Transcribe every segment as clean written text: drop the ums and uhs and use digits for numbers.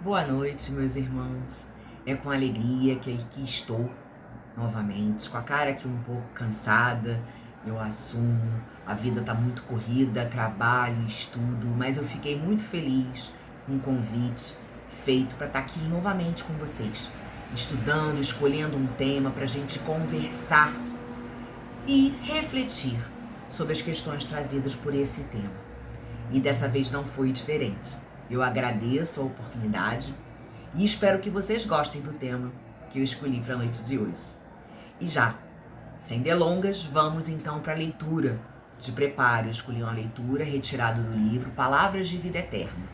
Boa noite, meus irmãos. É com alegria que aqui estou novamente, com a cara aqui um pouco cansada. Eu assumo, a vida tá muito corrida, trabalho, estudo, mas eu fiquei muito feliz com o convite feito para estar aqui novamente com vocês, estudando, escolhendo um tema para a gente conversar e refletir sobre as questões trazidas por esse tema. E dessa vez não foi diferente. Eu agradeço a oportunidade e espero que vocês gostem do tema que eu escolhi para a noite de hoje. E já, sem delongas, vamos então para a leitura. De preparo, eu escolhi uma leitura retirada do livro Palavras de Vida Eterna,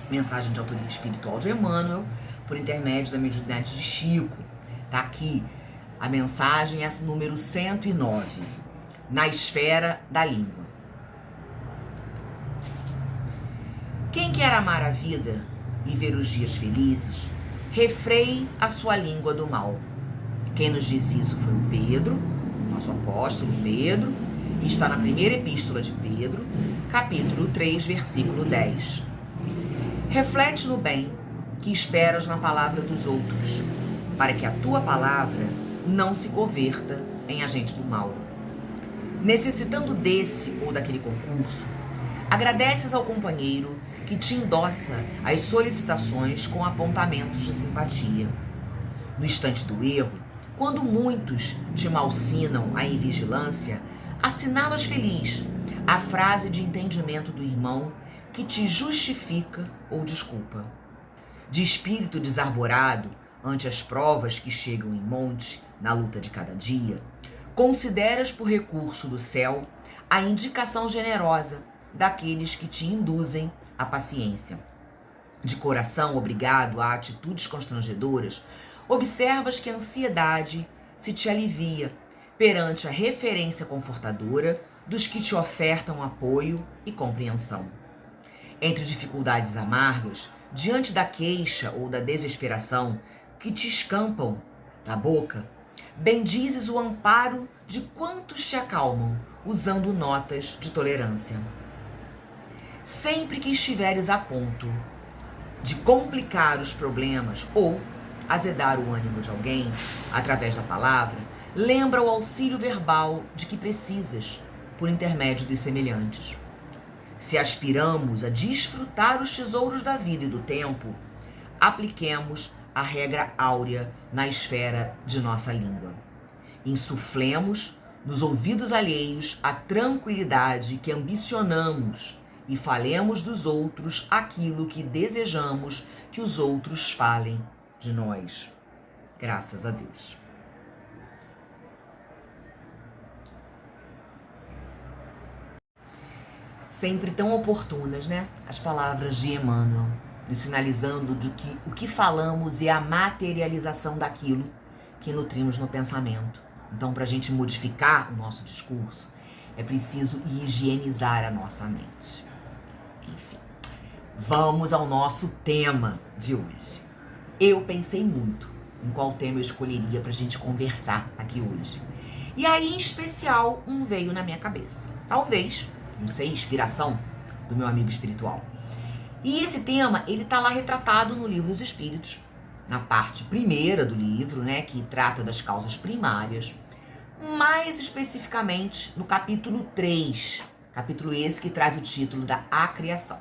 mensagem de autoria espiritual de Emmanuel, por intermédio da mediunidade de Chico. Tá aqui, a mensagem é número 109, Na Esfera da Língua. Quem quer amar a vida e ver os dias felizes, refreie a sua língua do mal. Quem nos disse isso foi o Pedro, nosso apóstolo Pedro, e está na primeira epístola de Pedro, capítulo 3, versículo 10. Reflete no bem que esperas na palavra dos outros, para que a tua palavra não se converta em agente do mal. Necessitando desse ou daquele concurso, agradeces ao companheiro que te endossa as solicitações com apontamentos de simpatia. No instante do erro, quando muitos te malsinam a invigilância, assinalas feliz a frase de entendimento do irmão que te justifica ou desculpa. De espírito desarvorado ante as provas que chegam em monte na luta de cada dia, consideras por recurso do céu a indicação generosa daqueles que te induzem à paciência. De coração obrigado a atitudes constrangedoras, observas que a ansiedade se te alivia perante a referência confortadora dos que te ofertam apoio e compreensão. Entre dificuldades amargas, diante da queixa ou da desesperação que te escampam da boca, bendizes o amparo de quantos te acalmam, usando notas de tolerância. Sempre que estiveres a ponto de complicar os problemas ou azedar o ânimo de alguém através da palavra, lembra o auxílio verbal de que precisas por intermédio dos semelhantes. Se aspiramos a desfrutar os tesouros da vida e do tempo, apliquemos a regra áurea na esfera de nossa língua. Insuflemos nos ouvidos alheios a tranquilidade que ambicionamos e falemos dos outros aquilo que desejamos que os outros falem de nós. Graças a Deus. Sempre tão oportunas, né? As palavras de Emmanuel, nos sinalizando de que o que falamos é a materialização daquilo que nutrimos no pensamento. Então, para a gente modificar o nosso discurso, é preciso higienizar a nossa mente. Enfim, vamos ao nosso tema de hoje. Eu pensei muito em qual tema eu escolheria para a gente conversar aqui hoje. E aí, em especial, um veio na minha cabeça. Talvez, não sei, inspiração do meu amigo espiritual. E esse tema, ele tá lá retratado no Livro dos Espíritos, na parte primeira do livro, né, que trata das causas primárias, mais especificamente no capítulo 3, capítulo esse que traz o título da Acriação.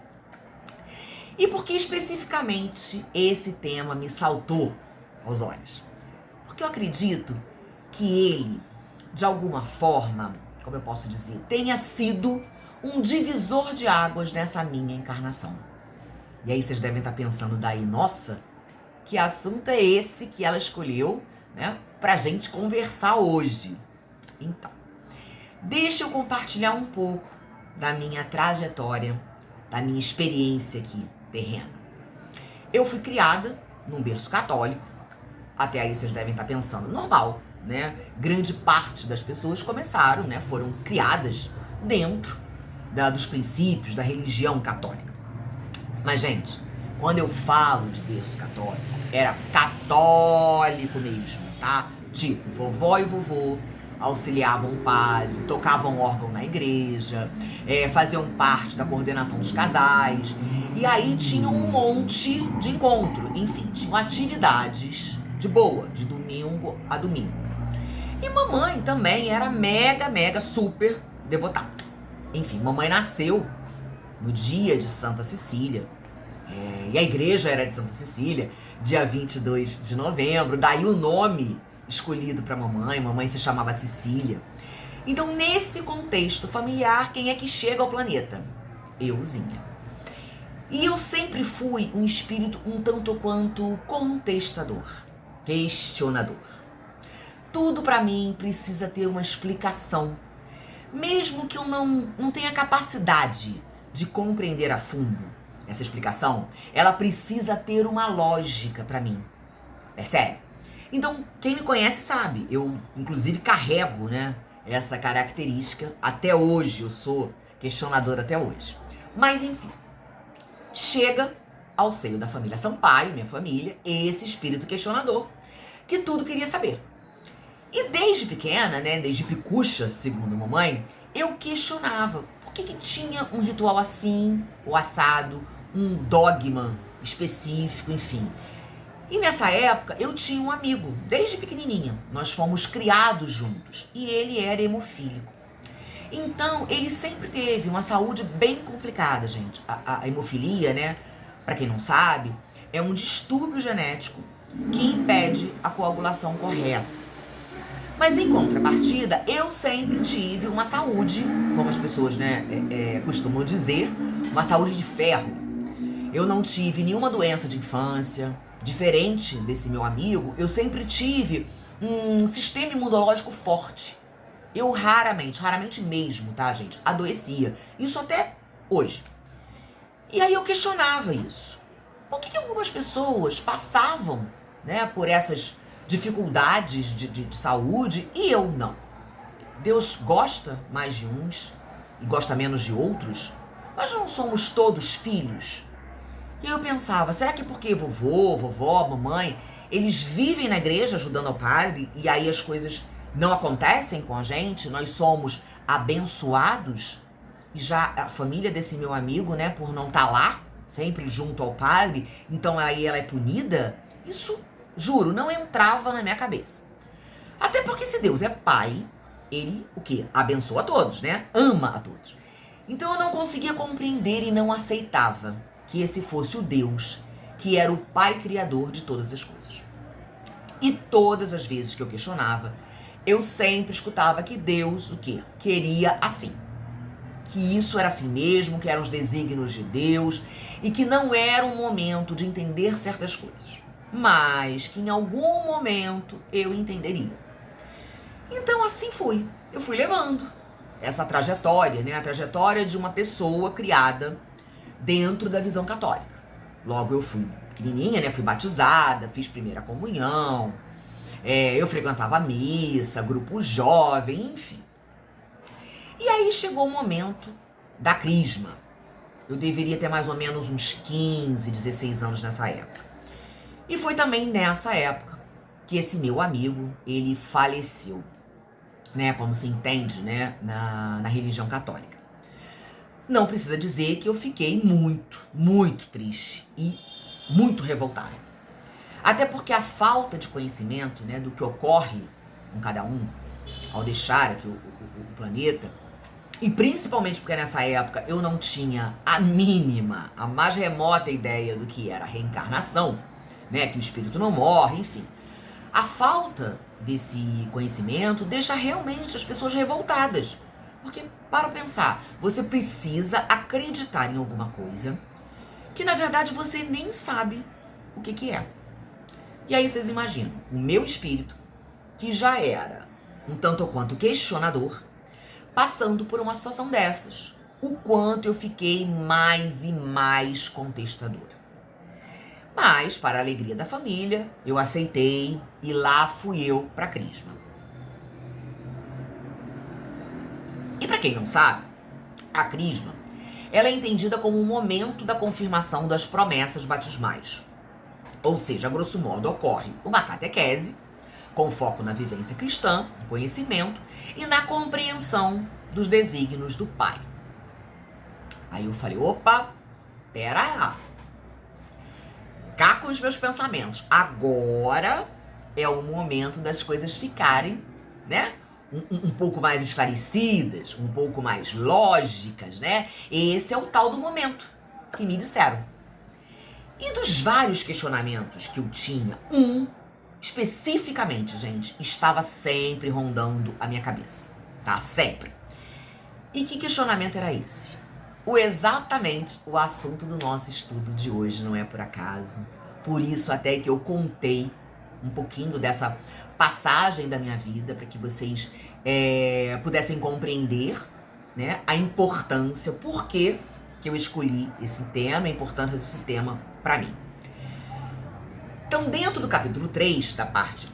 E por que especificamente esse tema me saltou aos olhos? Porque eu acredito que ele, de alguma forma, como eu posso dizer, tenha sido um divisor de águas nessa minha encarnação. E aí vocês devem estar pensando daí, nossa, que assunto é esse que ela escolheu, né, pra gente conversar hoje? Então, deixa eu compartilhar um pouco da minha trajetória, da minha experiência aqui terrena. Eu fui criada num berço católico, até aí vocês devem estar pensando, normal, né? Grande parte das pessoas começaram, né, foram criadas dentro dos princípios da religião católica. Mas, gente, quando eu falo de berço católico, era católico mesmo, tá? Tipo, vovó e vovô auxiliavam o padre, tocavam órgão na igreja, faziam parte da coordenação dos casais. E aí tinham um monte de encontro. Enfim, tinham atividades de boa, de domingo a domingo. E mamãe também era mega, super devotada. Enfim, mamãe nasceu no dia de Santa Cecília. E a igreja era de Santa Cecília, dia 22 de novembro. Daí o nome escolhido para mamãe. Mamãe se chamava Cecília. Então, nesse contexto familiar, quem é que chega ao planeta? Euzinha. E eu sempre fui um espírito um tanto quanto contestador, questionador. Tudo para mim precisa ter uma explicação, mesmo que eu não tenha capacidade de compreender a fundo essa explicação, ela precisa ter uma lógica para mim. Percebe? Então, quem me conhece sabe, eu inclusive carrego, né, essa característica até hoje, eu sou questionadora até hoje. Mas enfim, chega ao seio da família Sampaio, minha família, esse espírito questionador, que tudo queria saber. E desde pequena, né, desde picucha, segundo a mamãe, eu questionava por que tinha um ritual assim, ou assado, um dogma específico, enfim. E nessa época eu tinha um amigo, desde pequenininha, nós fomos criados juntos, e ele era hemofílico. Então, ele sempre teve uma saúde bem complicada, gente. A hemofilia, né, pra quem não sabe, é um distúrbio genético que impede a coagulação correta. Mas em contrapartida, eu sempre tive uma saúde, como as pessoas, né, costumam dizer, uma saúde de ferro. Eu não tive nenhuma doença de infância. Diferente desse meu amigo, eu sempre tive um sistema imunológico forte. Eu raramente mesmo, tá, gente, adoecia. Isso até hoje. E aí eu questionava isso. Por que algumas pessoas passavam, né, por essas dificuldades de saúde e eu não? Deus gosta mais de uns e gosta menos de outros, mas não somos todos filhos? E eu pensava, será que porque vovô, vovó, mamãe, eles vivem na igreja ajudando ao padre e aí as coisas não acontecem com a gente? Nós somos abençoados? E já a família desse meu amigo, né, por não estar lá, sempre junto ao padre, então aí ela é punida? Isso, juro, não entrava na minha cabeça. Até porque se Deus é pai, ele, o quê? Abençoa a todos, né? Ama a todos. Então eu não conseguia compreender e não aceitava que esse fosse o Deus, que era o pai criador de todas as coisas. E todas as vezes que eu questionava, eu sempre escutava que Deus, o quê? Queria assim. Que isso era assim mesmo, que eram os desígnios de Deus, e que não era um momento de entender certas coisas, mas que em algum momento eu entenderia. Então assim fui. Eu fui levando essa trajetória, né? A trajetória de uma pessoa criada dentro da visão católica. Logo eu fui pequenininha, né? Fui batizada, fiz primeira comunhão, eu frequentava a missa, grupo jovem, enfim. E aí chegou o momento da crisma. Eu deveria ter mais ou menos uns 15, 16 anos nessa época. E foi também nessa época que esse meu amigo, ele faleceu, né? Como se entende, né? Na religião católica. Não precisa dizer que eu fiquei muito triste e muito revoltada. Até porque a falta de conhecimento, né, do que ocorre com cada um ao deixar aqui o planeta, e principalmente porque nessa época eu não tinha a mínima, a mais remota ideia do que era a reencarnação, né, que o espírito não morre, enfim. A falta desse conhecimento deixa realmente as pessoas revoltadas. Porque, para pensar, você precisa acreditar em alguma coisa que, na verdade, você nem sabe o que é. E aí vocês imaginam, o meu espírito, que já era um tanto quanto questionador, passando por uma situação dessas. O quanto eu fiquei mais e mais contestadora. Mas, para a alegria da família, eu aceitei e lá fui eu para a crisma. E para quem não sabe, a crisma, ela é entendida como um momento da confirmação das promessas batismais. Ou seja, a grosso modo, ocorre uma catequese com foco na vivência cristã, no conhecimento e na compreensão dos desígnios do Pai. Aí eu falei, opa, pera aí, cá com os meus pensamentos, agora é o momento das coisas ficarem, né, um pouco mais esclarecidas, um pouco mais lógicas, né? Esse é o tal do momento que me disseram. E dos vários questionamentos que eu tinha, especificamente, gente, estava sempre rondando a minha cabeça, tá? Sempre. E que questionamento era esse? Exatamente o assunto do nosso estudo de hoje, não é por acaso. Por isso até que eu contei um pouquinho dessa passagem da minha vida para que vocês pudessem compreender, né, a importância, o porquê que eu escolhi esse tema, a importância desse tema para mim. Então, dentro do capítulo 3, da parte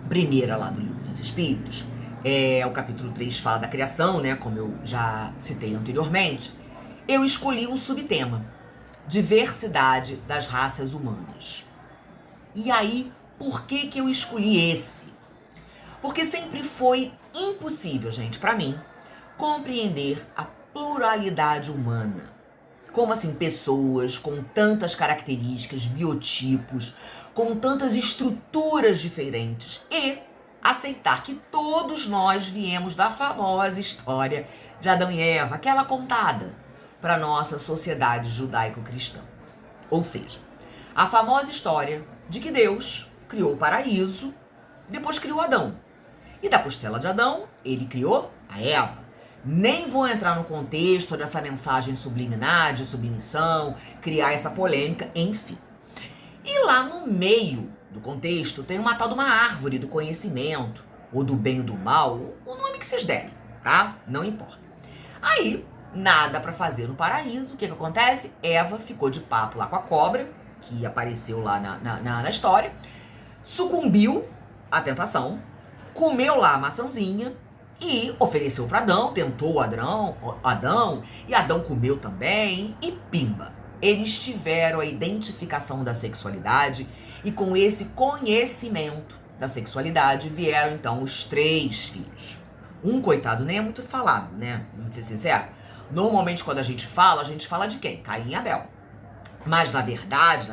primeira lá do Livro dos Espíritos, o capítulo 3 fala da criação, né, como eu já citei anteriormente, eu escolhi um subtema, diversidade das raças humanas. E aí, por que eu escolhi esse? Porque sempre foi impossível, gente, para mim, compreender a pluralidade humana. Como assim, pessoas com tantas características, biotipos, com tantas estruturas diferentes e aceitar que todos nós viemos da famosa história de Adão e Eva, aquela contada para nossa sociedade judaico-cristã. Ou seja, a famosa história de que Deus criou o paraíso, depois criou Adão. E da costela de Adão, ele criou a Eva. Nem vou entrar no contexto dessa mensagem subliminar, de submissão, criar essa polêmica, enfim. E lá no meio do contexto tem uma tal de uma árvore do conhecimento, ou do bem e do mal, o nome que vocês derem, tá? Não importa. Aí, nada para fazer no paraíso, o que acontece? Eva ficou de papo lá com a cobra, que apareceu lá na história, sucumbiu à tentação, comeu lá a maçãzinha e ofereceu para Adão, tentou Adão, e Adão comeu também, e pimba. Eles tiveram a identificação da sexualidade e com esse conhecimento da sexualidade vieram então os 3 filhos. Um, coitado, nem é muito falado, né? Vamos ser sincero. Normalmente quando a gente fala de quem? Caim e Abel. Mas na verdade,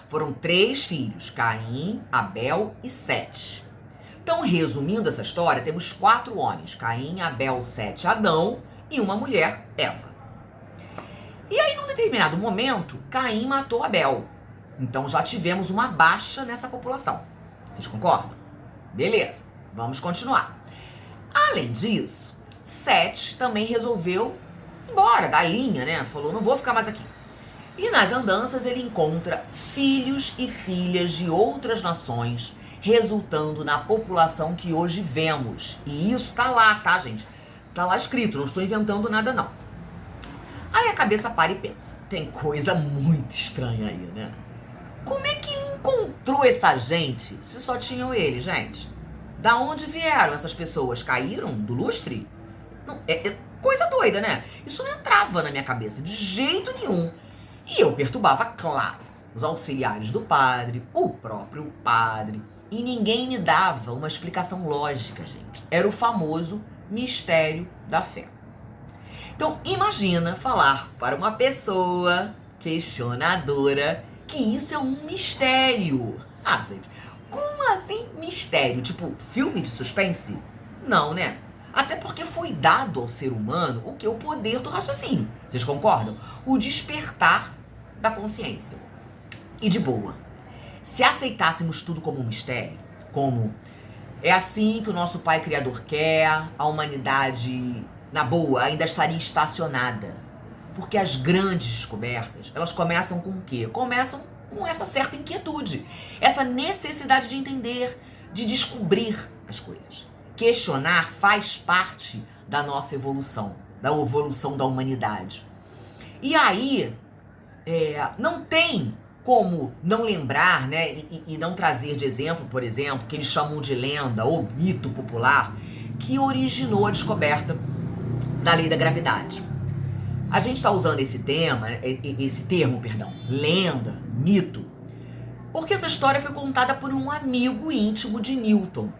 foram 3 filhos, Caim, Abel e Sete. Então, resumindo essa história, temos 4 homens, Caim, Abel, Sete, Adão e uma mulher, Eva. E aí, num determinado momento, Caim matou Abel. Então, já tivemos uma baixa nessa população. Vocês concordam? Beleza, vamos continuar. Além disso, Sete também resolveu ir embora da linha, né? Falou, não vou ficar mais aqui. E nas andanças ele encontra filhos e filhas de outras nações, resultando na população que hoje vemos. E isso tá lá, tá, gente? Tá lá escrito, não estou inventando nada, não. Aí a cabeça para e pensa, tem coisa muito estranha aí, né? Como é que ele encontrou essa gente se só tinham ele, gente? Da onde vieram essas pessoas? Caíram do lustre? Não, é coisa doida, né? Isso não entrava na minha cabeça de jeito nenhum. E eu perturbava, claro, os auxiliares do padre, o próprio padre. E ninguém me dava uma explicação lógica, gente. Era o famoso mistério da fé. Então, imagina falar para uma pessoa questionadora que isso é um mistério. Ah, gente, como assim mistério? Tipo, filme de suspense? Não, né? Até porque foi dado ao ser humano o que? O poder do raciocínio. Vocês concordam? O despertar da consciência. E de boa, se aceitássemos tudo como um mistério, como é assim que o nosso Pai Criador quer, a humanidade, na boa, ainda estaria estacionada. Porque as grandes descobertas, elas começam com o quê? Começam com essa certa inquietude, essa necessidade de entender, de descobrir as coisas. Questionar faz parte da nossa evolução, da evolução da humanidade. E aí, não tem como não lembrar, né, e não trazer de exemplo, por exemplo, que eles chamam de lenda ou mito popular, que originou a descoberta da lei da gravidade. A gente está usando esse termo, lenda, mito, Porque essa história foi contada por um amigo íntimo de Newton,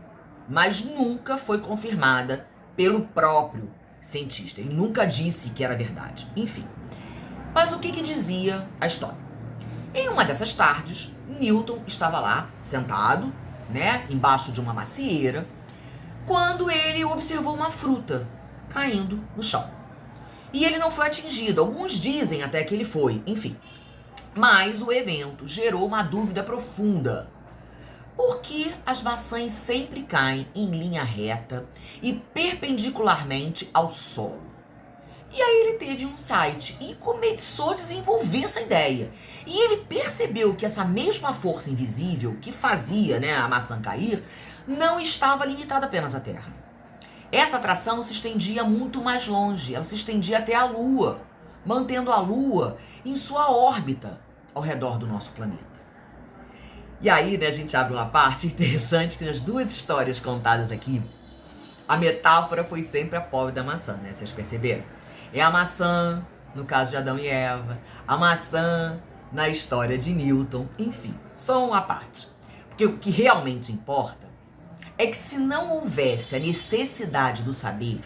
mas nunca foi confirmada pelo próprio cientista. Ele nunca disse que era verdade. Enfim. Mas o que dizia a história? Em uma dessas tardes, Newton estava lá, sentado, né, embaixo de uma macieira, quando ele observou uma fruta caindo no chão. E ele não foi atingido. Alguns dizem até que ele foi, enfim. Mas o evento gerou uma dúvida profunda. Por que as maçãs sempre caem em linha reta e perpendicularmente ao solo? E aí ele teve um insight e começou a desenvolver essa ideia. E ele percebeu que essa mesma força invisível que fazia, né, a maçã cair não estava limitada apenas à Terra. Essa atração se estendia muito mais longe, ela se estendia até a Lua, mantendo a Lua em sua órbita ao redor do nosso planeta. E aí, né, a gente abre uma parte interessante que nas duas histórias contadas aqui, a metáfora foi sempre a pobre da maçã, né? Vocês perceberam? É a maçã, no caso de Adão e Eva, a maçã na história de Newton, enfim, só uma parte. Porque o que realmente importa é que se não houvesse a necessidade do saber,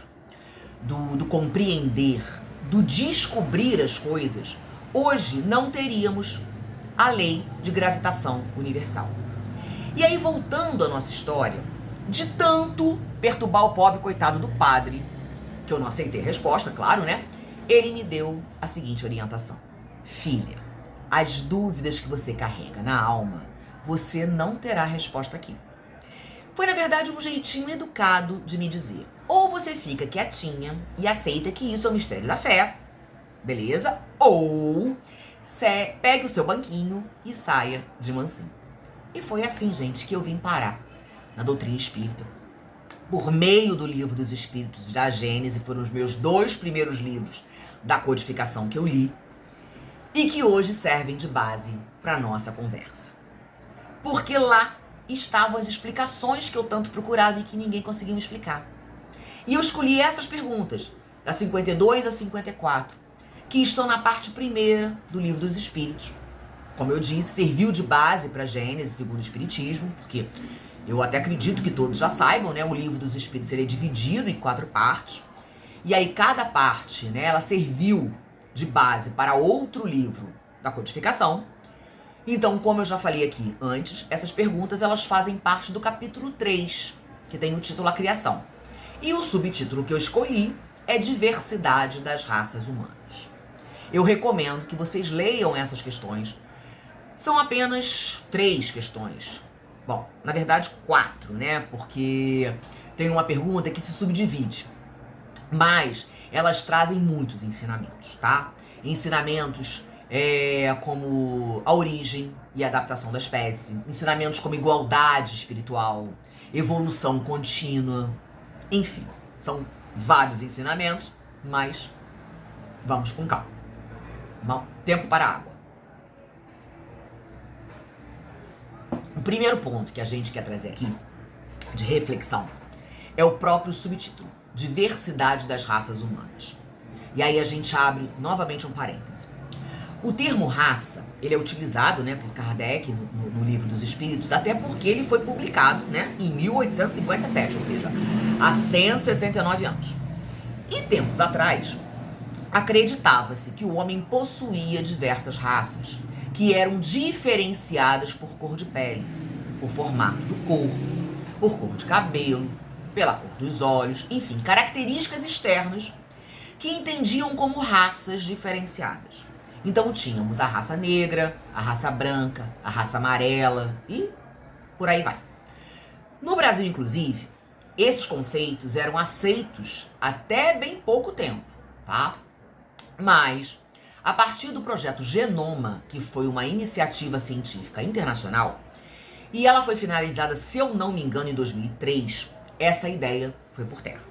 do compreender, do descobrir as coisas, hoje não teríamos a lei de gravitação universal. E aí, voltando à nossa história, de tanto perturbar o pobre coitado do padre, que eu não aceitei a resposta, claro, né? Ele me deu a seguinte orientação. Filha, as dúvidas que você carrega na alma, você não terá resposta aqui. Foi, na verdade, um jeitinho educado de me dizer. Ou você fica quietinha e aceita que isso é o mistério da fé, beleza? Ou pegue o seu banquinho e saia de mansinho. E foi assim, gente, que eu vim parar na doutrina espírita. Por meio do Livro dos Espíritos da Gênese, foram os meus 2 primeiros livros da codificação que eu li e que hoje servem de base para nossa conversa. Porque lá estavam as explicações que eu tanto procurava e que ninguém conseguia me explicar. E eu escolhi essas perguntas, da 52 a 54, que estão na parte primeira do Livro dos Espíritos. Como eu disse, serviu de base para a Gênese, segundo o Espiritismo, porque eu até acredito que todos já saibam, né? O Livro dos Espíritos ele é dividido em 4 partes. E aí cada parte, né, ela serviu de base para outro livro da codificação. Então, como eu já falei aqui antes, essas perguntas elas fazem parte do capítulo 3, que tem o título A Criação. E o subtítulo que eu escolhi é Diversidade das Raças Humanas. Eu recomendo que vocês leiam essas questões. São apenas 3 questões. Bom, na verdade 4, né? Porque tem uma pergunta que se subdivide. Mas elas trazem muitos ensinamentos, tá? Ensinamentos como a origem e a adaptação da espécie, ensinamentos como igualdade espiritual, evolução contínua, enfim, são vários ensinamentos, mas vamos com calma. Bom, tempo para a água. O primeiro ponto que a gente quer trazer aqui, de reflexão, é o próprio subtítulo, Diversidade das Raças Humanas. E aí a gente abre novamente um parêntese. O termo raça, ele é utilizado, né, por Kardec no Livro dos Espíritos, até porque ele foi publicado, né, em 1857, ou seja, há 169 anos. E tempos atrás, acreditava-se que o homem possuía diversas raças, que eram diferenciadas por cor de pele, por formato do corpo, por cor de cabelo, pela cor dos olhos, enfim, características externas que entendiam como raças diferenciadas. Então tínhamos a raça negra, a raça branca, a raça amarela e por aí vai. No Brasil, inclusive, esses conceitos eram aceitos até bem pouco tempo, tá? Mas, a partir do projeto Genoma, que foi uma iniciativa científica internacional, e ela foi finalizada, se eu não me engano, em 2003, essa ideia foi por terra.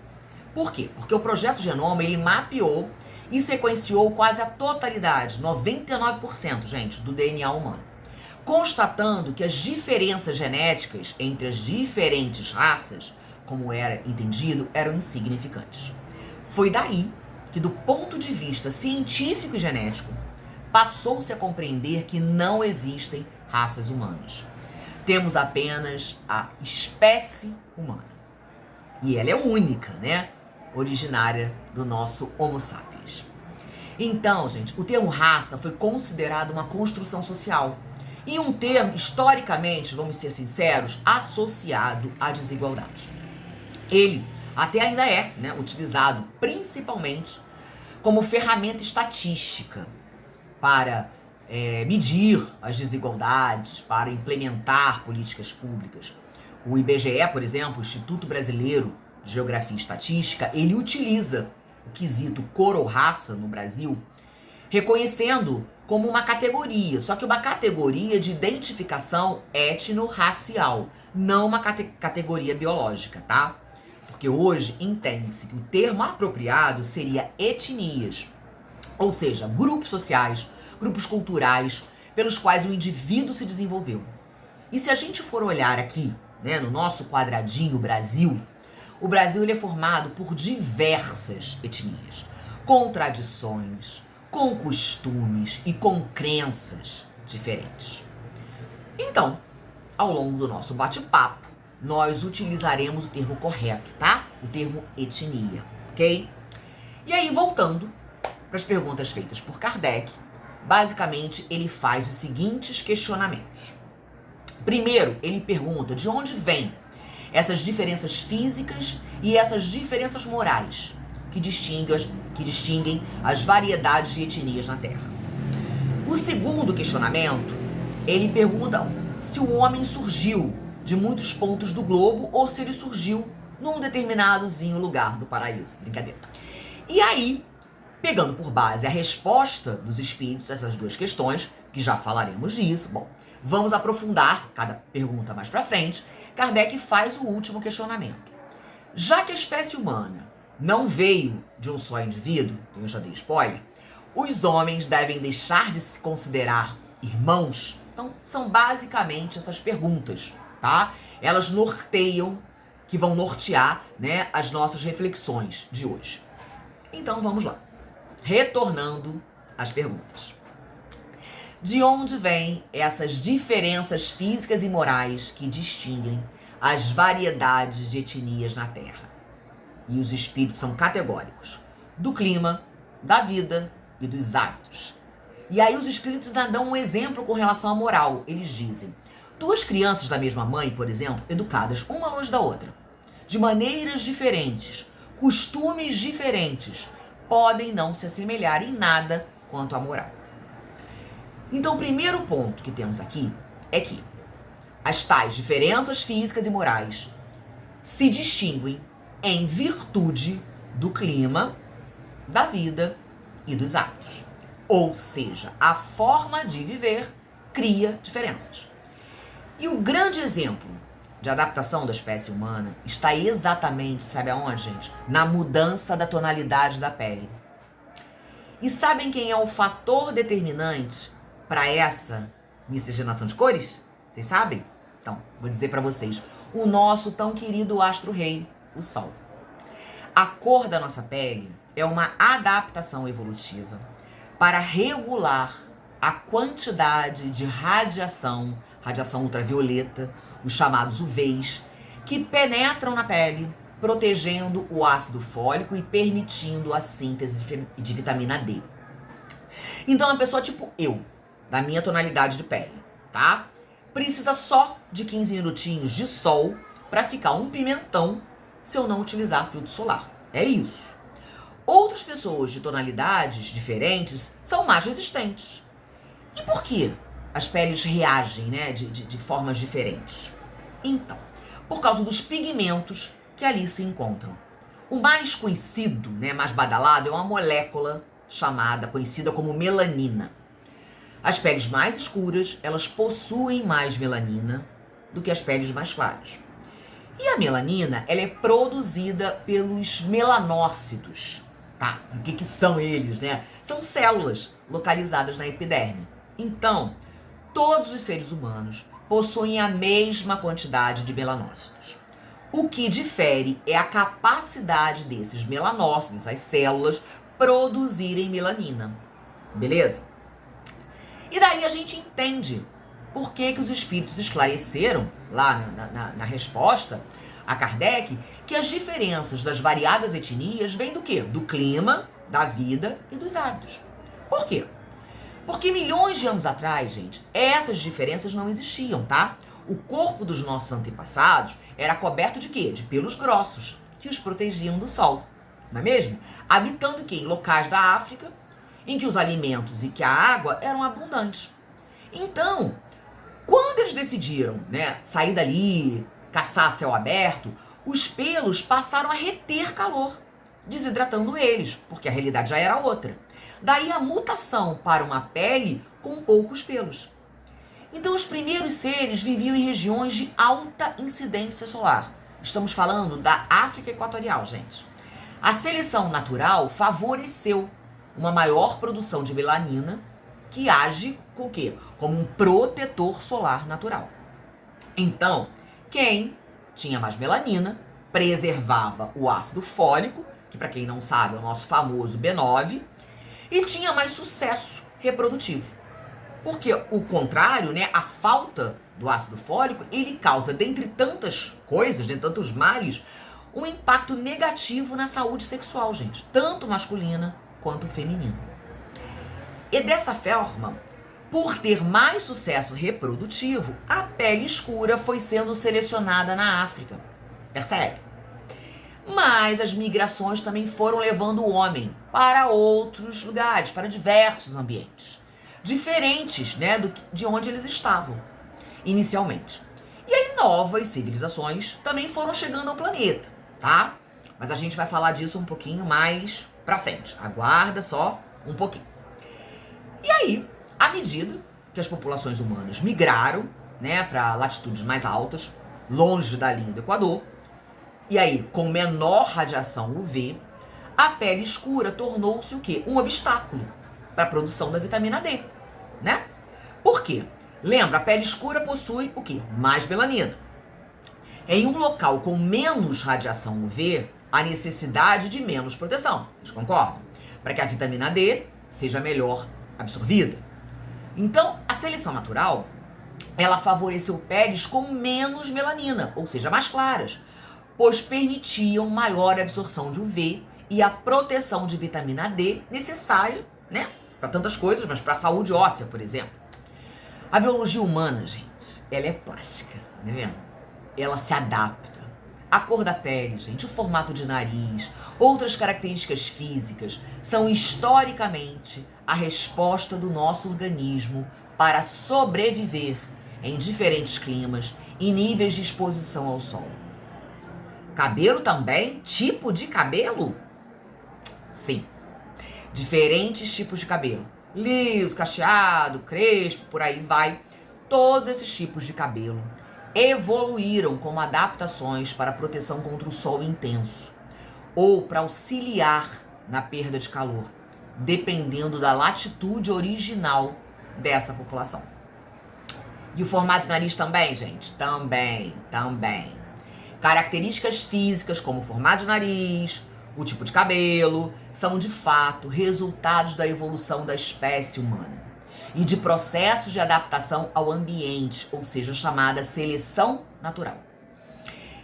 Por quê? Porque o projeto Genoma, ele mapeou e sequenciou quase a totalidade, 99%, gente, do DNA humano, constatando que as diferenças genéticas entre as diferentes raças, como era entendido, eram insignificantes. Foi daí que, do ponto de vista científico e genético, passou-se a compreender que não existem raças humanas. Temos apenas a espécie humana. E ela é única, né? Originária do nosso Homo sapiens. Então, gente, o termo raça foi considerado uma construção social. E um termo, historicamente, vamos ser sinceros, associado à desigualdade. Ele até ainda é, né, utilizado principalmente como ferramenta estatística para medir as desigualdades, para implementar políticas públicas. O IBGE, por exemplo, o Instituto Brasileiro de Geografia e Estatística, ele utiliza o quesito cor ou raça no Brasil, reconhecendo como uma categoria, só que uma categoria de identificação étnico-racial, não uma categoria biológica, tá? Porque hoje entende-se que o termo apropriado seria etnias, ou seja, grupos sociais, grupos culturais, pelos quais o indivíduo se desenvolveu. E se a gente for olhar aqui, né, no nosso quadradinho Brasil, o Brasil ele é formado por diversas etnias, com tradições, com costumes e com crenças diferentes. Então, ao longo do nosso bate-papo, nós utilizaremos o termo correto, tá? O termo etnia, ok? E aí, voltando para as perguntas feitas por Kardec, basicamente ele faz os seguintes questionamentos. Primeiro, ele pergunta de onde vêm essas diferenças físicas e essas diferenças morais que distinguem as variedades de etnias na Terra. O segundo questionamento, ele pergunta se o homem surgiu de muitos pontos do globo ou se ele surgiu num determinadozinho lugar do paraíso. Brincadeira. E aí, pegando por base a resposta dos espíritos a essas duas questões, que já falaremos disso, bom, vamos aprofundar cada pergunta mais pra frente. Kardec faz o último questionamento. Já que a espécie humana não veio de um só indivíduo, eu já dei spoiler, os homens devem deixar de se considerar irmãos? Então, são basicamente essas perguntas, tá? Elas norteiam, que vão nortear, né, as nossas reflexões de hoje. Então, vamos lá. Retornando às perguntas. De onde vêm essas diferenças físicas e morais que distinguem as variedades de etnias na Terra? E os espíritos são categóricos. Do clima, da vida e dos hábitos. E aí os espíritos dão um exemplo com relação à moral. Eles dizem, duas crianças da mesma mãe, por exemplo, educadas uma longe da outra, de maneiras diferentes, costumes diferentes, podem não se assemelhar em nada quanto à moral. Então, o primeiro ponto que temos aqui é que as tais diferenças físicas e morais se distinguem em virtude do clima, da vida e dos hábitos. Ou seja, a forma de viver cria diferenças. E o grande exemplo de adaptação da espécie humana está exatamente, sabe aonde, gente? Na mudança da tonalidade da pele. E sabem quem é o fator determinante para essa miscigenação de cores? Vocês sabem? Então, vou dizer para vocês. O nosso tão querido astro-rei, o Sol. A cor da nossa pele é uma adaptação evolutiva para regular a quantidade de radiação ultravioleta, os chamados UVs, que penetram na pele, protegendo o ácido fólico e permitindo a síntese de vitamina D. Então, uma pessoa tipo eu, da minha tonalidade de pele, tá? Precisa só de 15 minutinhos de sol para ficar um pimentão se eu não utilizar filtro solar. É isso. Outras pessoas de tonalidades diferentes são mais resistentes. E por que as peles reagem, né, de formas diferentes? Então, por causa dos pigmentos que ali se encontram. O mais conhecido, né, mais badalado, é uma molécula conhecida como melanina. As peles mais escuras, elas possuem mais melanina do que as peles mais claras. E a melanina, ela é produzida pelos melanócitos. Tá, o que são eles, né? São células localizadas na epiderme. Então, todos os seres humanos possuem a mesma quantidade de melanócitos. O que difere é a capacidade desses melanócitos, as células, produzirem melanina. Beleza? E daí a gente entende por que os espíritos esclareceram, lá na resposta a Kardec, que as diferenças das variadas etnias vêm do quê? Do clima, da vida e dos hábitos. Por quê? Porque milhões de anos atrás, gente, essas diferenças não existiam, tá? O corpo dos nossos antepassados era coberto de quê? De pelos grossos, que os protegiam do sol, não é mesmo? Habitando que em locais da África, em que os alimentos e que a água eram abundantes. Então, quando eles decidiram, né, sair dali, caçar a céu aberto, os pelos passaram a reter calor, desidratando eles, porque a realidade já era outra. Daí a mutação para uma pele com poucos pelos. Então os primeiros seres viviam em regiões de alta incidência solar. Estamos falando da África Equatorial, gente. A seleção natural favoreceu uma maior produção de melanina, que age com o quê? Como um protetor solar natural. Então, quem tinha mais melanina preservava o ácido fólico, que para quem não sabe é o nosso famoso B9, e tinha mais sucesso reprodutivo. Porque o contrário, né, a falta do ácido fólico, ele causa, dentre tantas coisas, dentre tantos males, um impacto negativo na saúde sexual, gente, tanto masculina quanto feminina. E dessa forma, por ter mais sucesso reprodutivo, a pele escura foi sendo selecionada na África. Percebe? Mas as migrações também foram levando o homem para outros lugares, para diversos ambientes, diferentes, né, de onde eles estavam inicialmente. E aí novas civilizações também foram chegando ao planeta, tá? Mas a gente vai falar disso um pouquinho mais pra frente. Aguarda só um pouquinho. E aí, à medida que as populações humanas migraram, né, para latitudes mais altas, longe da linha do Equador, e aí com menor radiação UV, a pele escura tornou-se o quê? Um obstáculo para a produção da vitamina D, né? Por quê? Lembra, a pele escura possui o quê? Mais melanina. Em um local com menos radiação UV, há necessidade de menos proteção. Vocês concordam? Para que a vitamina D seja melhor absorvida. Então, a seleção natural, ela favoreceu peles com menos melanina, ou seja, mais claras, pois permitiam maior absorção de UV e a proteção de vitamina D necessária, né, para tantas coisas, mas para a saúde óssea, por exemplo. A biologia humana, gente, ela é plástica, né mesmo? Ela se adapta. A cor da pele, gente, o formato de nariz, outras características físicas são historicamente a resposta do nosso organismo para sobreviver em diferentes climas e níveis de exposição ao sol. Cabelo também? Tipo de cabelo? Sim. Diferentes tipos de cabelo. Liso, cacheado, crespo, por aí vai. Todos esses tipos de cabelo evoluíram como adaptações para proteção contra o sol intenso ou para auxiliar na perda de calor, dependendo da latitude original dessa população. E o formato de nariz também, gente? Também. Características físicas como o formato de nariz, o tipo de cabelo, são de fato resultados da evolução da espécie humana e de processos de adaptação ao ambiente, ou seja, chamada seleção natural.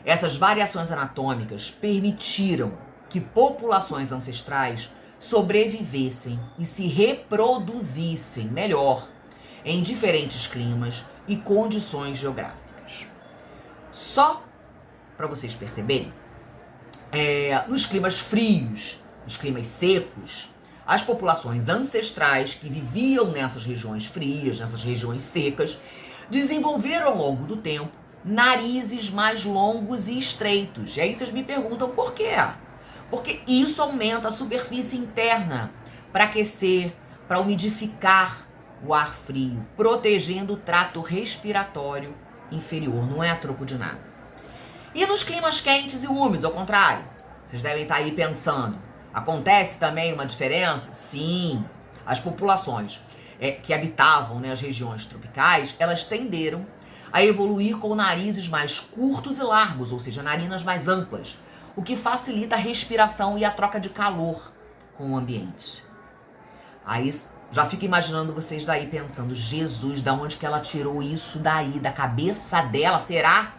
Essas variações anatômicas permitiram que populações ancestrais sobrevivessem e se reproduzissem melhor em diferentes climas e condições geográficas. Só para vocês perceberem, nos climas frios, nos climas secos, as populações ancestrais que viviam nessas regiões frias, nessas regiões secas, desenvolveram ao longo do tempo narizes mais longos e estreitos. E aí vocês me perguntam por quê? Porque isso aumenta a superfície interna para aquecer, para umidificar o ar frio, protegendo o trato respiratório inferior. Não é a troco de nada. E nos climas quentes e úmidos, ao contrário? Vocês devem estar aí pensando. Acontece também uma diferença? Sim. As populações que habitavam, né, as regiões tropicais, elas tenderam a evoluir com narizes mais curtos e largos, ou seja, narinas mais amplas, o que facilita a respiração e a troca de calor com o ambiente. Aí Já fico imaginando vocês daí pensando, Jesus, da onde que ela tirou isso daí, da cabeça dela, será?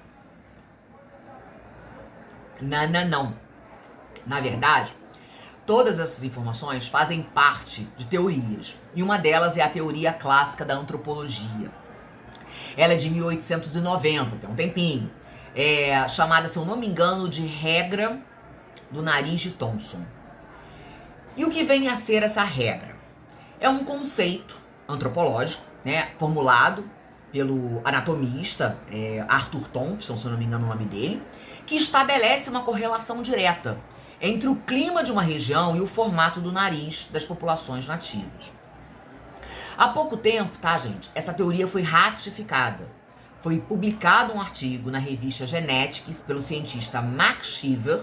Não, não, não. Na verdade, todas essas informações fazem parte de teorias, e uma delas é a teoria clássica da antropologia. Ela é de 1890, tem um tempinho. É chamada, se eu não me engano, de regra do nariz de Thomson. E o que vem a ser essa regra? É um conceito antropológico, né, formulado pelo anatomista Arthur Thompson, se eu não me engano o nome dele, que estabelece uma correlação direta entre o clima de uma região e o formato do nariz das populações nativas. Há pouco tempo, tá, gente, essa teoria foi ratificada. Foi publicado um artigo na revista Genetics pelo cientista Max Shiver,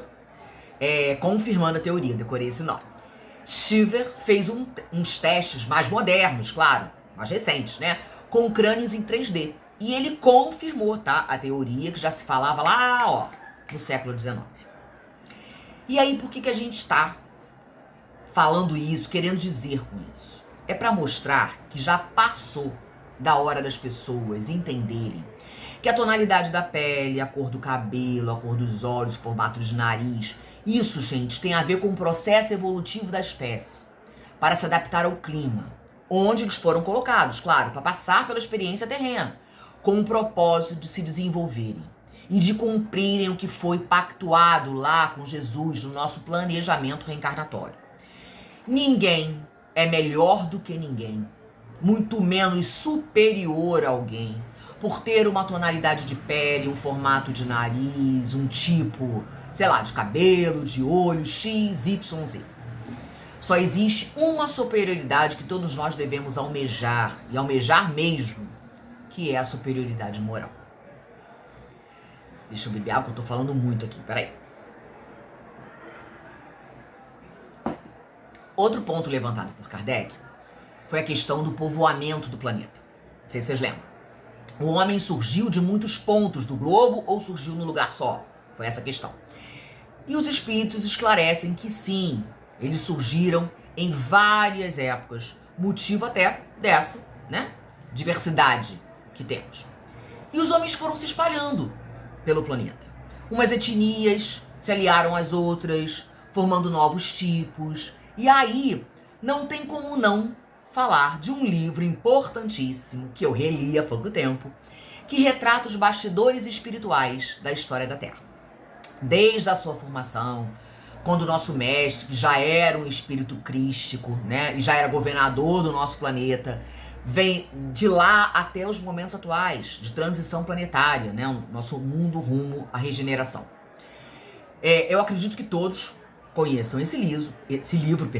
confirmando a teoria, decorei esse nome. Shiver fez uns testes mais modernos, claro, mais recentes, né, com crânios em 3D. E ele confirmou, tá, a teoria que já se falava lá, ó, no século XIX. E aí, por que a gente está falando isso, querendo dizer com isso? É para mostrar que já passou da hora das pessoas entenderem que a tonalidade da pele, a cor do cabelo, a cor dos olhos, o formato de nariz, isso, gente, tem a ver com o processo evolutivo da espécie para se adaptar ao clima, onde eles foram colocados, claro, para passar pela experiência terrena, com o propósito de se desenvolverem e de cumprirem o que foi pactuado lá com Jesus no nosso planejamento reencarnatório. Ninguém é melhor do que ninguém, muito menos superior a alguém, por ter uma tonalidade de pele, um formato de nariz, um tipo, sei lá, de cabelo, de olho, X, Y, Z. Só existe uma superioridade que todos nós devemos almejar, e almejar mesmo, que é a superioridade moral. Deixa eu beber água, eu tô falando muito aqui, peraí. Outro ponto levantado por Kardec foi a questão do povoamento do planeta. Não sei se vocês lembram. O homem surgiu de muitos pontos do globo ou surgiu num lugar só? Foi essa a questão. E os espíritos esclarecem que sim, eles surgiram em várias épocas, motivo até dessa, né, diversidade que temos. E os homens foram se espalhando pelo planeta. Umas etnias se aliaram às outras, formando novos tipos. E aí, não tem como não falar de um livro importantíssimo, que eu reli há pouco tempo, que retrata os bastidores espirituais da história da Terra. Desde a sua formação, quando o nosso mestre, que já era um espírito crístico, né, e já era governador do nosso planeta, vem de lá até os momentos atuais de transição planetária, né, o nosso mundo rumo à regeneração. Eu acredito que todos conheçam esse livro,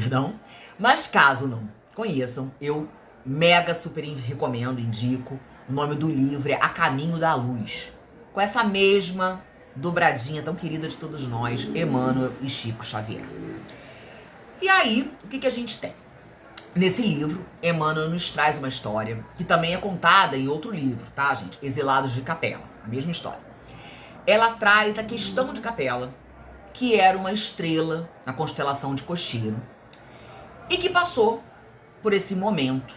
mas caso não conheçam, eu mega super recomendo, indico. O nome do livro é A Caminho da Luz, com essa mesma dobradinha tão querida de todos nós, Emmanuel e Chico Xavier. E aí, o que a gente tem? Nesse livro, Emmanuel nos traz uma história que também é contada em outro livro, tá, gente? Exilados de Capela, a mesma história. Ela traz a questão de Capela, que era uma estrela na constelação de Cocheiro, e que passou por esse momento,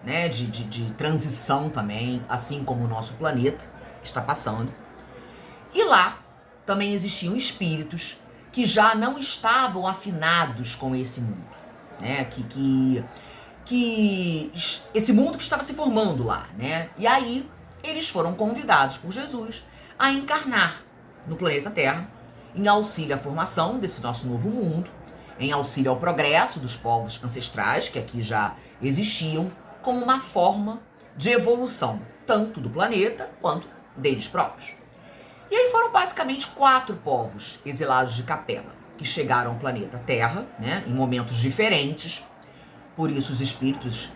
né, de transição também, assim como o nosso planeta está passando. E lá também existiam espíritos que já não estavam afinados com esse mundo, né, que esse mundo que estava se formando lá, né? E aí eles foram convidados por Jesus a encarnar no planeta Terra, em auxílio à formação desse nosso novo mundo, em auxílio ao progresso dos povos ancestrais que aqui já existiam, como uma forma de evolução, tanto do planeta quanto deles próprios. E aí foram basicamente 4 povos exilados de Capela, que chegaram ao planeta Terra, né, em momentos diferentes. Por isso os espíritos,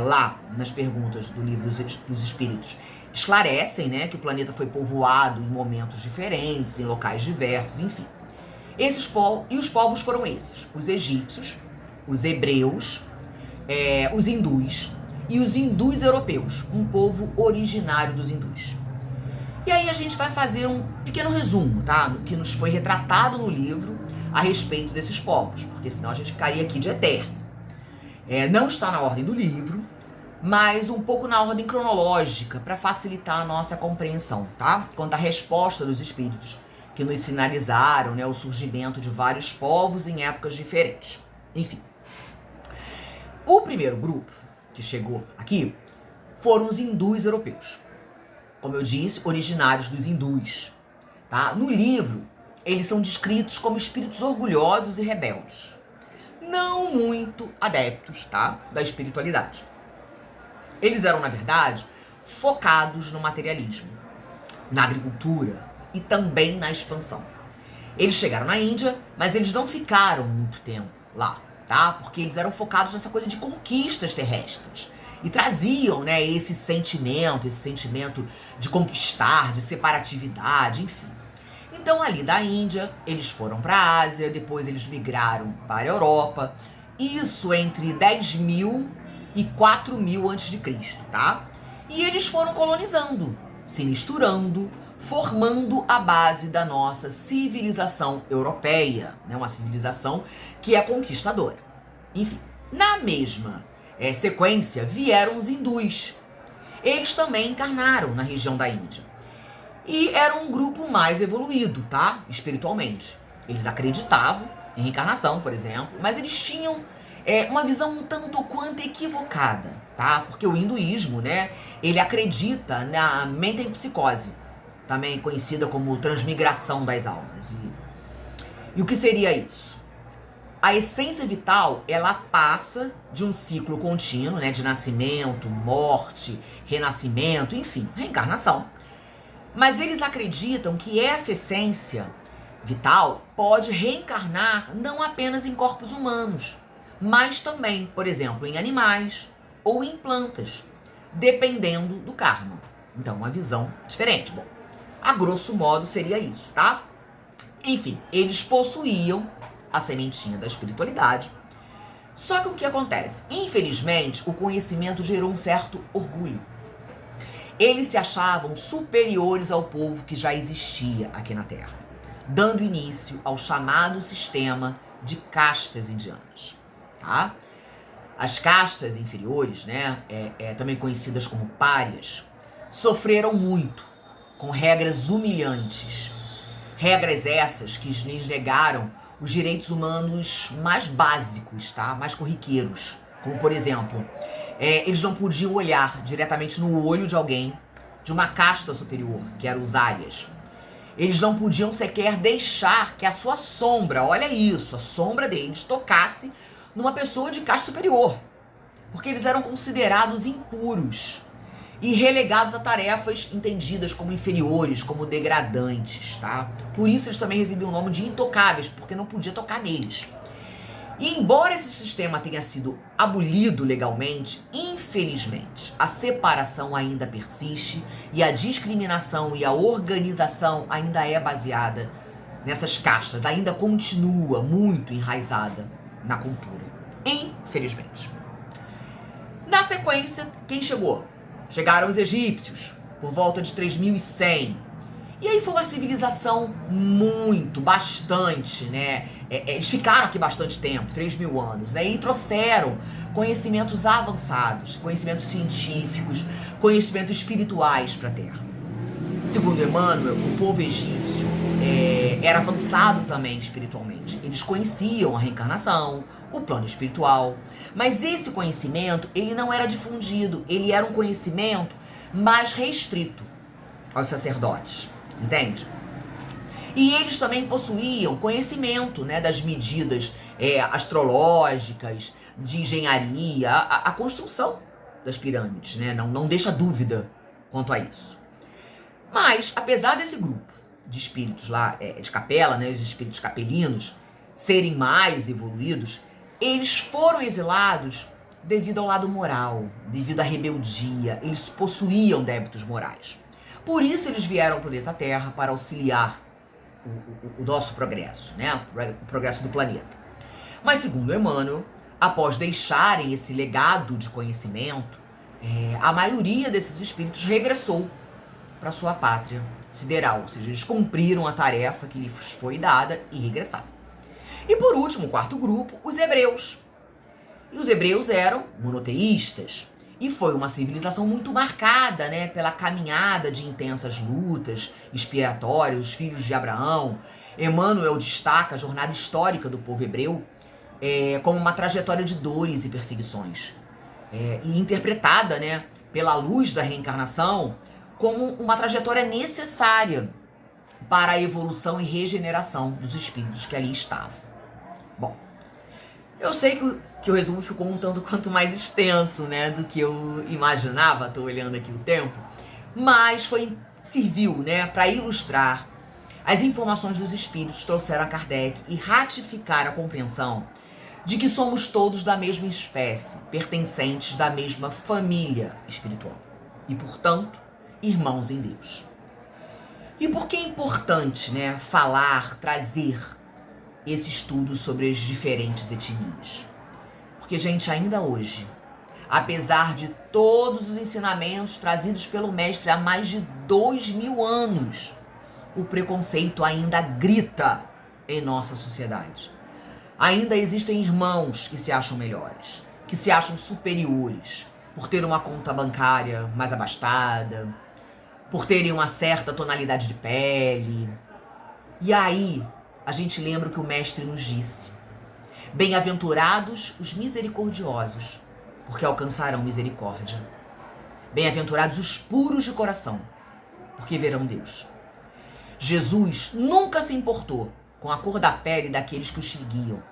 lá nas perguntas do livro dos espíritos, esclarecem, né, que o planeta foi povoado em momentos diferentes, em locais diversos, enfim. Os povos foram esses: os egípcios, os hebreus, os hindus e os hindus europeus, um povo originário dos hindus. E aí a gente vai fazer um pequeno resumo, tá, do que nos foi retratado no livro a respeito desses povos, porque senão a gente ficaria aqui de eterno. Não está na ordem do livro, mas um pouco na ordem cronológica, para facilitar a nossa compreensão, tá? Quanto à resposta dos espíritos que nos sinalizaram, né, o surgimento de vários povos em épocas diferentes. Enfim. O primeiro grupo que chegou aqui foram os hindus europeus. Como eu disse, originários dos hindus. Tá? No livro, eles são descritos como espíritos orgulhosos e rebeldes. Não muito adeptos, tá, da espiritualidade. Eles eram, na verdade, focados no materialismo, na agricultura e também na expansão. Eles chegaram na Índia, mas eles não ficaram muito tempo lá, tá? Porque eles eram focados nessa coisa de conquistas terrestres. E traziam, né, esse sentimento de conquistar, de separatividade, enfim. Então, ali da Índia, eles foram para a Ásia, depois eles migraram para a Europa. Isso entre 10.000 e 4.000 a.C., tá? E eles foram colonizando, se misturando, formando a base da nossa civilização europeia, né? Uma civilização que é conquistadora. Enfim, na mesma sequência vieram os hindus. Eles também encarnaram na região da Índia. E eram um grupo mais evoluído, tá? Espiritualmente. Eles acreditavam em reencarnação, por exemplo, mas eles tinham uma visão um tanto quanto equivocada, tá? Porque o hinduísmo, né, ele acredita na metempsicose, também conhecida como transmigração das almas. E o que seria isso? A essência vital, ela passa de um ciclo contínuo, né, de nascimento, morte, renascimento, enfim, reencarnação. Mas eles acreditam que essa essência vital pode reencarnar não apenas em corpos humanos, mas também, por exemplo, em animais ou em plantas, dependendo do karma. Então, uma visão diferente. Bom, a grosso modo seria isso, tá? Enfim, eles possuíam a sementinha da espiritualidade. Só que o que acontece? Infelizmente, o conhecimento gerou um certo orgulho. Eles se achavam superiores ao povo que já existia aqui na Terra, dando início ao chamado sistema de castas indianas, tá? As castas inferiores, né, também conhecidas como párias, sofreram muito com regras humilhantes. Regras essas que lhes negaram os direitos humanos mais básicos, tá? Mais corriqueiros. Como, por exemplo, eles não podiam olhar diretamente no olho de alguém de uma casta superior, que eram os árias. Eles não podiam sequer deixar que a sua sombra, olha isso, a sombra deles, tocasse numa pessoa de casta superior. Porque eles eram considerados impuros e relegados a tarefas entendidas como inferiores, como degradantes, tá? Por isso eles também recebiam o nome de intocáveis, porque não podia tocar neles. E embora esse sistema tenha sido abolido legalmente, infelizmente, a separação ainda persiste e a discriminação e a organização ainda é baseada nessas castas, ainda continua muito enraizada na cultura, infelizmente. Na sequência, quem chegou? Chegaram os egípcios, por volta de 3.100. E aí foi uma civilização bastante, né? Eles ficaram aqui bastante tempo, 3.000 anos, né? E trouxeram conhecimentos avançados, conhecimentos científicos, conhecimentos espirituais para a Terra. Segundo Emmanuel, o povo egípcio era avançado também espiritualmente. Eles conheciam a reencarnação, o plano espiritual, mas esse conhecimento, ele não era difundido, ele era um conhecimento mais restrito aos sacerdotes, entende? E eles também possuíam conhecimento, né, das medidas astrológicas, de engenharia, a construção das pirâmides, né? Não deixa dúvida quanto a isso. Mas, apesar desse grupo de espíritos lá, de capela, né, os espíritos capelinos, serem mais evoluídos, eles foram exilados devido ao lado moral, devido à rebeldia. Eles possuíam débitos morais. Por isso eles vieram ao planeta Terra para auxiliar o nosso progresso, né? O progresso do planeta. Mas segundo Emmanuel, após deixarem esse legado de conhecimento, a maioria desses espíritos regressou para sua pátria sideral, ou seja, eles cumpriram a tarefa que lhes foi dada e regressaram. E por último, o quarto grupo, os hebreus. E os hebreus eram monoteístas. E foi uma civilização muito marcada, né, pela caminhada de intensas lutas expiatórias, os filhos de Abraão. Emmanuel destaca a jornada histórica do povo hebreu como uma trajetória de dores e perseguições. E interpretada, né, pela luz da reencarnação como uma trajetória necessária para a evolução e regeneração dos espíritos que ali estavam. Bom, eu sei que o resumo ficou um tanto quanto mais extenso, né, do que eu imaginava, tô olhando aqui o tempo, mas serviu, né, para ilustrar as informações dos espíritos, trouxeram a Kardec e ratificar a compreensão de que somos todos da mesma espécie, pertencentes da mesma família espiritual e, portanto, irmãos em Deus. E por que é importante, né, falar, trazer esse estudo sobre as diferentes etnias? Porque, gente, ainda hoje, apesar de todos os ensinamentos trazidos pelo mestre há mais de 2000 anos, o preconceito ainda grita em nossa sociedade. Ainda existem irmãos que se acham melhores, que se acham superiores, por ter uma conta bancária mais abastada, por terem uma certa tonalidade de pele. E aí, a gente lembra o que o mestre nos disse. Bem-aventurados os misericordiosos, porque alcançarão misericórdia. Bem-aventurados os puros de coração, porque verão Deus. Jesus nunca se importou com a cor da pele daqueles que o seguiam.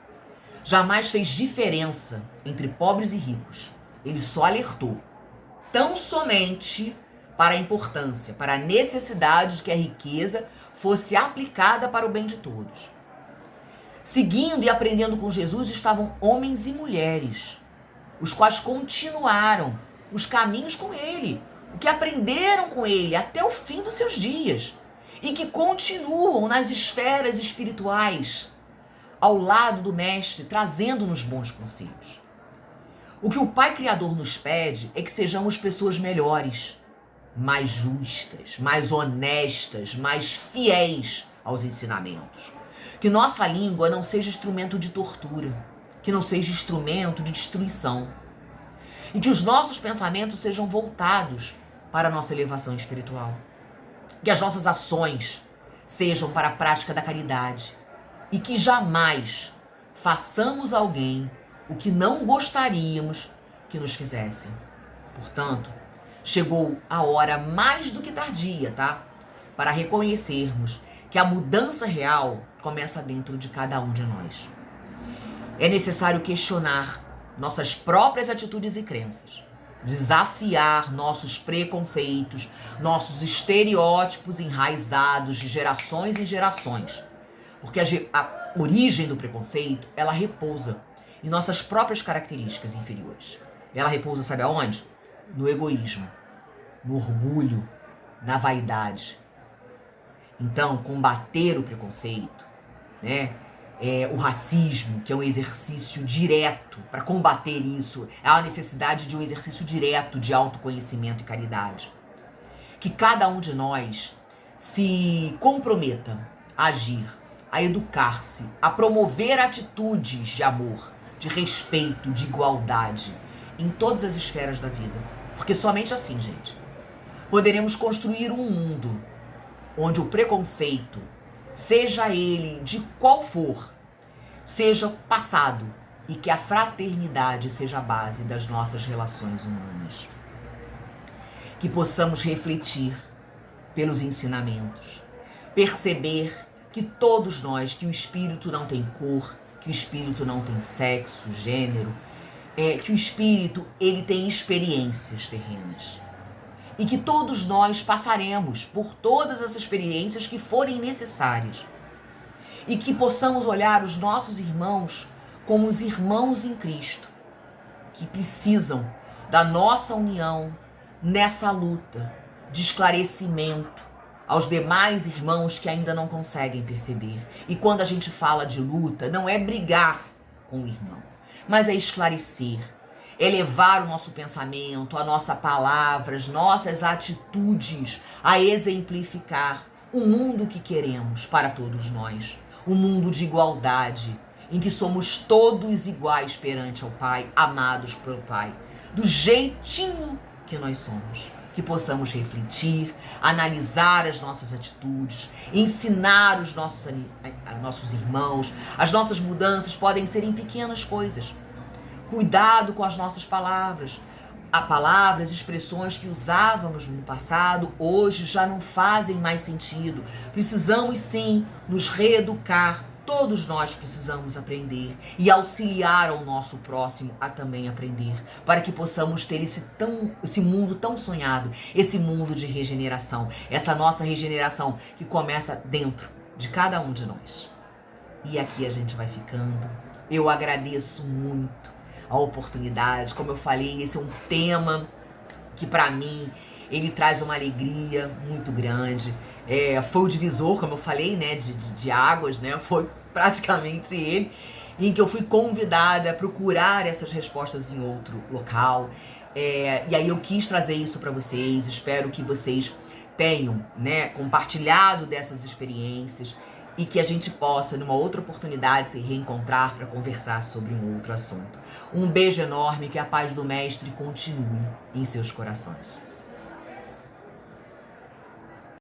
Jamais fez diferença entre pobres e ricos. Ele só alertou, tão somente para a importância, para a necessidade de que a riqueza fosse aplicada para o bem de todos. Seguindo e aprendendo com Jesus estavam homens e mulheres, os quais continuaram os caminhos com ele, o que aprenderam com ele até o fim dos seus dias, e que continuam nas esferas espirituais, ao lado do mestre, trazendo-nos bons conselhos. O que o Pai Criador nos pede é que sejamos pessoas melhores, mais justas, mais honestas, mais fiéis aos ensinamentos. Que nossa língua não seja instrumento de tortura, que não seja instrumento de destruição. E que os nossos pensamentos sejam voltados para a nossa elevação espiritual. Que as nossas ações sejam para a prática da caridade. E que jamais façamos a alguém o que não gostaríamos que nos fizessem. Portanto, chegou a hora mais do que tardia, tá? Para reconhecermos que a mudança real começa dentro de cada um de nós. É necessário questionar nossas próprias atitudes e crenças, desafiar nossos preconceitos, nossos estereótipos enraizados de gerações em gerações, porque a origem do preconceito, ela repousa em nossas próprias características inferiores. Ela repousa, sabe aonde? No egoísmo, no orgulho, na vaidade. Então, combater o preconceito, né? O racismo, que é um exercício direto, para combater isso, é a necessidade de um exercício direto de autoconhecimento e caridade. Que cada um de nós se comprometa a agir, a educar-se, a promover atitudes de amor, de respeito, de igualdade, em todas as esferas da vida. Porque somente assim, gente, poderemos construir um mundo onde o preconceito, seja ele de qual for, seja passado e que a fraternidade seja a base das nossas relações humanas. Que possamos refletir pelos ensinamentos, perceber que todos nós, que o espírito não tem cor, que o espírito não tem sexo, gênero, que o espírito ele tem experiências terrenas. E que todos nós passaremos por todas as experiências que forem necessárias. E que possamos olhar os nossos irmãos como os irmãos em Cristo, que precisam da nossa união nessa luta de esclarecimento aos demais irmãos que ainda não conseguem perceber. E quando a gente fala de luta, não é brigar com o irmão, mas é esclarecer, elevar o nosso pensamento, a nossa palavra, as nossas atitudes, a exemplificar o mundo que queremos para todos nós. Um mundo de igualdade em que somos todos iguais perante ao Pai, amados pelo Pai, do jeitinho que nós somos. Que possamos refletir, analisar as nossas atitudes, ensinar os nossos irmãos. As nossas mudanças podem ser em pequenas coisas. Cuidado com as nossas palavras. Há palavras, expressões que usávamos no passado, hoje já não fazem mais sentido. Precisamos sim nos reeducar. Todos nós precisamos aprender e auxiliar ao nosso próximo a também aprender, para que possamos ter esse mundo tão sonhado, esse mundo de regeneração, essa nossa regeneração que começa dentro de cada um de nós. E aqui a gente vai ficando. Eu agradeço muito a oportunidade. Como eu falei, esse é um tema que para mim ele traz uma alegria muito grande. Foi o divisor, como eu falei, né, de águas, né? Foi praticamente ele, em que eu fui convidada a procurar essas respostas em outro local. E aí eu quis trazer isso para vocês. Espero que vocês tenham, né, compartilhado dessas experiências e que a gente possa, numa outra oportunidade, se reencontrar para conversar sobre um outro assunto. Um beijo enorme, que a paz do Mestre continue em seus corações.